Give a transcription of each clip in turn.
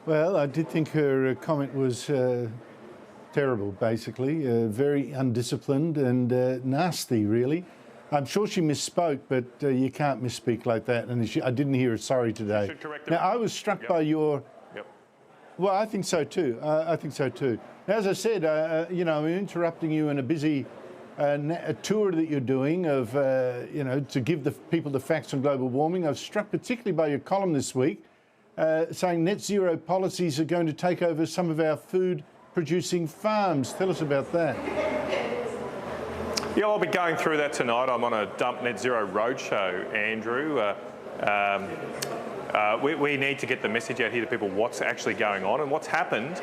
Well, I did think her comment was terrible, basically, very undisciplined and nasty, really. I'm sure she misspoke, but you can't misspeak like that. And I didn't hear her sorry today. Should correct now, I was struck by your... Yep. Well, I think so too. I think so too. Now, as I said, you know, I'm interrupting you in a busy a tour that you're doing of, you know, to give the people the facts on global warming. I was struck particularly by your column this week saying net zero policies are going to take over some of our food-producing farms. Tell us about that. Yeah, I'll be going through that tonight. I'm on a Dump Net Zero roadshow, Andrew. We need to get the message out here to people what's actually going on. And what's happened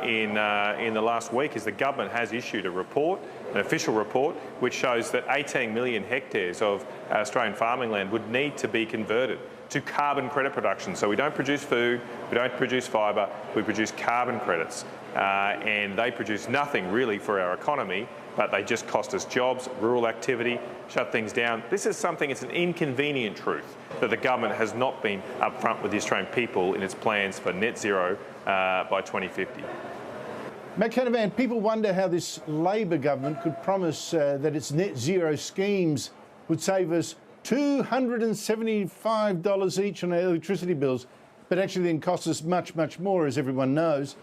in the last week is the government has issued a report, an official report, which shows that 18 million hectares of Australian farming land would need to be converted to carbon credit production. So we don't produce food, we don't produce fibre, we produce carbon credits. And they produce nothing really for our economy, but they just cost us jobs, rural activity, shut things down. This is something, it's an inconvenient truth that the government has not been upfront with the Australian people in its plans for net zero by 2050. Matt Canavan, people wonder how this Labor government could promise that its net zero schemes would save us $275 each on our electricity bills, but actually then cost us much, much more, as everyone knows.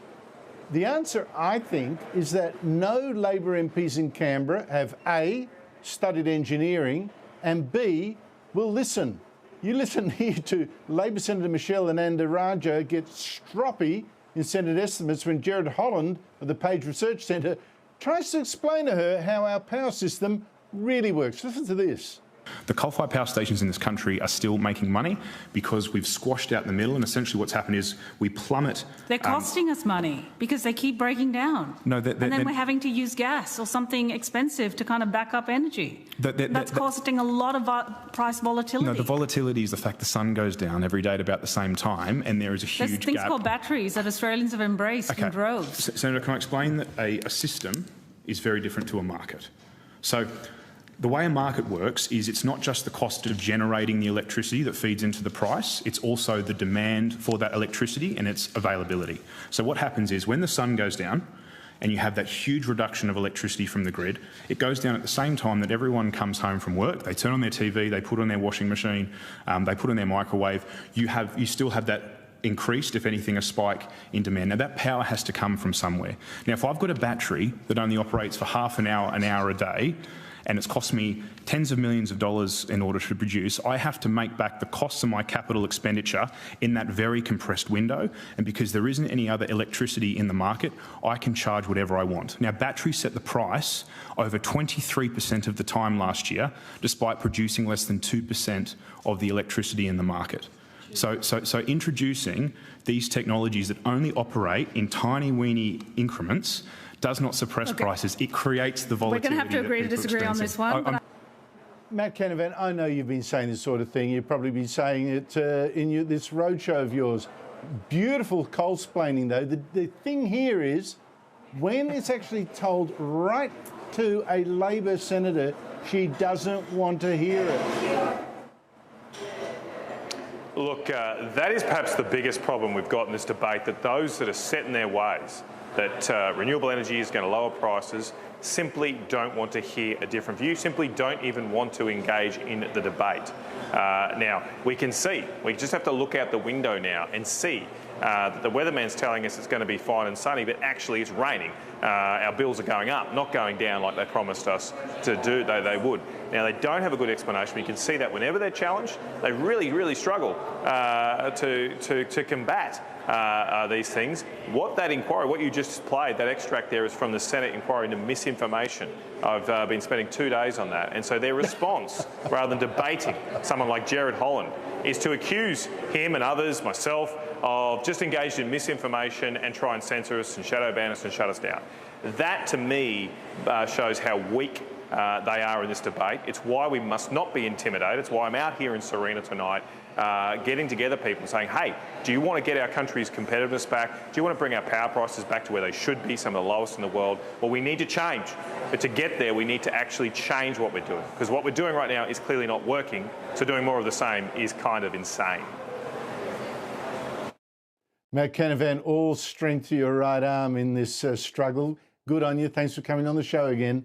The answer, I think, is that no Labor MPs in Canberra have A, studied engineering, and B, will listen. You listen here to Labor Senator Michelle Ananda-Rajah get stroppy in Senate estimates when Jared Holland of the Page Research Centre tries to explain to her how our power system really works. Listen to this. The coal-fired power stations in this country are still making money because we've squashed out the middle, and essentially what's happened is we plummet. They're costing us money because they keep breaking down. No, and then we're having to use gas or something expensive to kind of back up energy. That's costing a lot of price volatility. No, the volatility is the fact the sun goes down every day at about the same time, and there is a huge There's things gap. Called batteries that Australians have embraced in droves. Senator, can I explain that a system is very different to a market? So the way a market works is it's not just the cost of generating the electricity that feeds into the price, it's also the demand for that electricity and its availability. So what happens is when the sun goes down and you have that huge reduction of electricity from the grid, it goes down at the same time that everyone comes home from work, they turn on their TV, they put on their washing machine, they put on their microwave, you still have that increased, if anything, a spike in demand. Now that power has to come from somewhere. Now if I've got a battery that only operates for half an hour a day, and it's cost me tens of millions of dollars in order to produce, I have to make back the costs of my capital expenditure in that very compressed window. And because there isn't any other electricity in the market, I can charge whatever I want. Now, batteries set the price over 23% of the time last year, despite producing less than 2% of the electricity in the market. So introducing these technologies that only operate in tiny, weeny increments does not suppress prices. It creates the volatility. We're going to have to agree to disagree on this one. Matt Canavan, I know you've been saying this sort of thing. You've probably been saying it in this roadshow of yours. Beautiful coal-splaining, though. The thing here is, when it's actually told right to a Labor senator, she doesn't want to hear it. Look, that is perhaps the biggest problem we've got in this debate, that those that are set in their ways, that renewable energy is going to lower prices, simply don't want to hear a different view, simply don't even want to engage in the debate. Now, we can see, we just have to look out the window now and see that the weatherman's telling us it's going to be fine and sunny, but actually it's raining. Our bills are going up, not going down like they promised us to do, they would. Now, they don't have a good explanation. You can see that whenever they're challenged, they really, really struggle to combat these things. What that inquiry, what you just played, that extract there is from the Senate inquiry into misinformation. I've been spending 2 days on that. And so their response, rather than debating someone like Jared Holland, is to accuse him and others, myself, of just engaged in misinformation and try and censor us and shadow ban us and shut us down. That, to me, shows how weak they are in this debate. It's why we must not be intimidated. It's why I'm out here in Serena tonight getting together people and saying, hey, do you want to get our country's competitiveness back? Do you want to bring our power prices back to where they should be, some of the lowest in the world? Well, we need to change. But to get there, we need to actually change what we're doing, because what we're doing right now is clearly not working. So doing more of the same is kind of insane. Matt Canavan, all strength to your right arm in this struggle. Good on you. Thanks for coming on the show again.